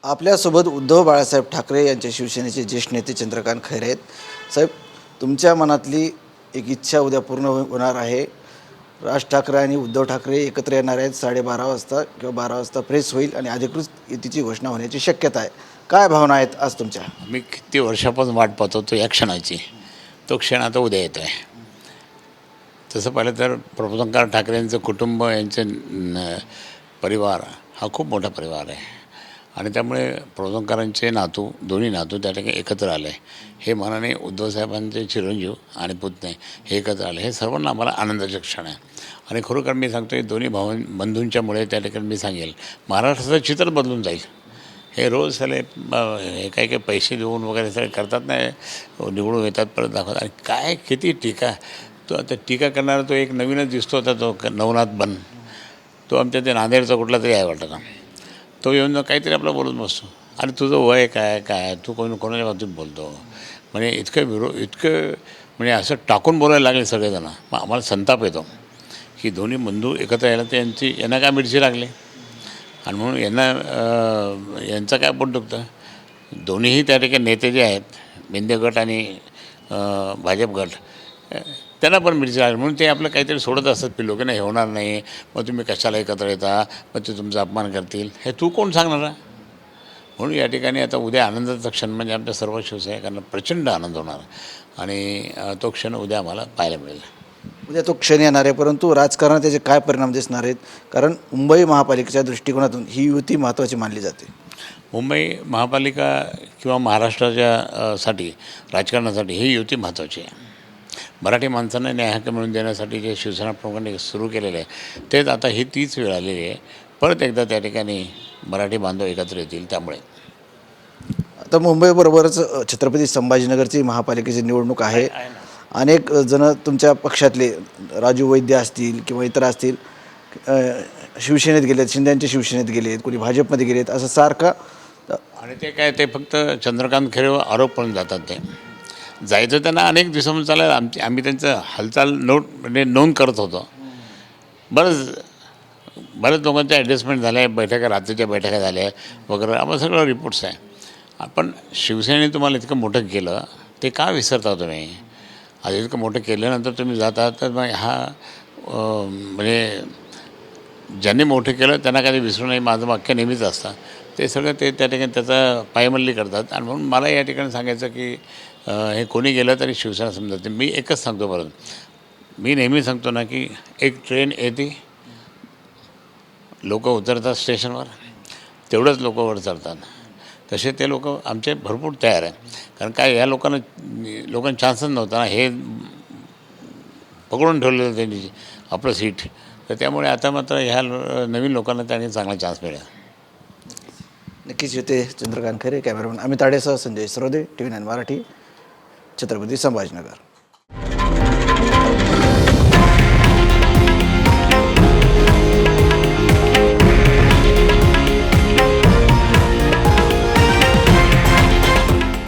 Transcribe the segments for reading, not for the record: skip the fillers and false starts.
आपल्यासोबत उद्धव बाळासाहेब ठाकरे यांच्या शिवसेनेचे ज्येष्ठ नेते चंद्रकांत खैरे आहेत. साहेब, तुमच्या मनातली एक इच्छा उद्या पूर्ण होणार आहे. राज ठाकरे आणि उद्धव ठाकरे एकत्र येणार आहेत. 12:30 वाजता किंवा 12 वाजता प्रेस होईल आणि अधिकृत युतीची घोषणा होण्याची शक्यता आहे. काय भावना आहेत आज तुमच्या? मी किती वर्षापासून वाट पाहतो तो या क्षणाची. तो क्षण आता उद्या येतो आहे. तसं पाहिलं तर प्रफुल्लनकार ठाकरेंचं कुटुंब, यांचे परिवार हा खूप मोठा परिवार आहे आणि त्यामुळे प्रफुल्लनकरांचे दोन्ही नातू त्या ठिकाणी एकत्र आले. हे मनाने उद्धवसाहेबांचे चिरंजीव आणि पुतणे हे एकत्र आले. हे सर्वांना आम्हाला आनंदाचे क्षण आहे आणि खरोखर मी सांगतो आहे दोन्ही बंधूंच्यामुळे त्या ठिकाणी मी सांगेल महाराष्ट्राचं चित्र बदलून जाईल. हे रोज सगळे हे काही पैसे देऊन वगैरे सगळे करतात नाही, निवडून येतात परत दाखवतात. आणि काय किती टीका, तो आता टीका करणारा तो एक नवीनच दिसतो होता, तो नवनाथ बन, तो आमच्या ते नांदेडचा कुठला तरी आहे वाटतं का, तो येऊन काहीतरी आपलं बोलत बसतो. आणि तुझं वय काय तू कोणाच्या बाबतीत बोलतो म्हणजे इतकं म्हणजे असं टाकून बोलायला लागले सगळेजण. मग आम्हाला संताप येतो की दोन्ही बंधू एकत्र यायला तर यांना काय मिरची लागली आणि म्हणून यांचं काय पोट दुखतं. दोन्हीही त्या ठिकाणी नेते जे आहेत, मेंदे गट आणि भाजप गट, त्यांना पण मिरची लागली म्हणून ते आपलं काहीतरी सोडत असतात पिल्लो की नाही होणार नाही, मग तुम्ही कशाला एकत्र येता, मग ते तुमचा अपमान करतील. हे तू कोण सांगणार? म्हणून या ठिकाणी आता उद्या आनंदाचा क्षण म्हणजे आमच्या सर्व शिवसैनिकांना प्रचंड आनंद होणार आणि तो क्षण उद्या आम्हाला पाहायला मिळेल. उद्या तो क्षण येणार आहे, परंतु राजकारणात त्याचे काय परिणाम दिसणार आहेत? कारण मुंबई महापालिकेच्या दृष्टिकोनातून ही युती महत्त्वाची मानली जाते. मुंबई महापालिका किंवा महाराष्ट्राच्या साठी राजकारणासाठी ही युती महत्त्वाची आहे. मराठी माणसांना न्याय हक्क मिळवून देण्यासाठी जे शिवसेना प्रमुखांनी सुरू केलेलं आहे तेच आता ही तीच वेळ आलेली आहे. परत एकदा त्या ठिकाणी मराठी बांधव एकत्र येतील. त्यामुळे आता मुंबईबरोबरच छत्रपती संभाजीनगरची महापालिकेची निवडणूक आहे. अनेक जण तुमच्या पक्षातले राजू वैद्य असतील किंवा इतर असतील शिवसेनेत गेलेत, शिंदेच्या शिवसेनेत गेलेत, कोणी भाजपमध्ये गेलेत, असं सारखं. आणि ते काय ते फक्त चंद्रकांत खैरेवर आरोप करून जातात. ते जायचं त्यांना अनेक दिवसांपासून चालेल. आम्ही त्यांचं हालचाल नोंद करत होतो. बरेच लोकांच्या ॲडजस्टमेंट झाल्या, बैठका रात्रीच्या बैठका झाल्या वगैरे, आम्हाला सगळं रिपोर्ट्स आहे. आपण शिवसेनेने तुम्हाला इतकं मोठं केलं ते का विसरता तुम्ही? आज इतकं मोठं केल्यानंतर तुम्ही जाता तर मग म्हणजे ज्यांनी मोठं केलं त्यांना कधी विसरू नये, माझं वाक्य नेहमीच असतं. ते सगळं ते त्या ठिकाणी त्याचा पायमल्ली करतात. आणि म्हणून मला या ठिकाणी सांगायचं की हे कोणी गेलं तरी शिवसेना समजते. मी एकच सांगतो, परत मी नेहमी सांगतो ना की एक ट्रेन येते, लोक उतरतात स्टेशनवर, तेवढंच लोक वर चढतात. तसे ते लोक आमचे भरपूर तयार आहे. कारण काय या लोकांना चान्सच नव्हता ना, हे पकडून ठेवलेलं त्यांनी आपलं सीट. तर त्यामुळे आता मात्र ह्या नवीन लोकांना त्यांनी चांगला चान्स मिळेल. नक्कीच येते. चंद्रकांत खैरे, कॅमेरामॅन अमित ताडेसह संजय सरोदे, TV9 मराठी, छत्रपती संभाजीनगर.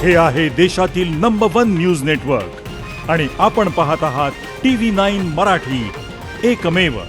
हे आहे देशातील नंबर 1 न्यूज नेटवर्क आणि आपण पाहत आहात TV9 मराठी, एकमेव.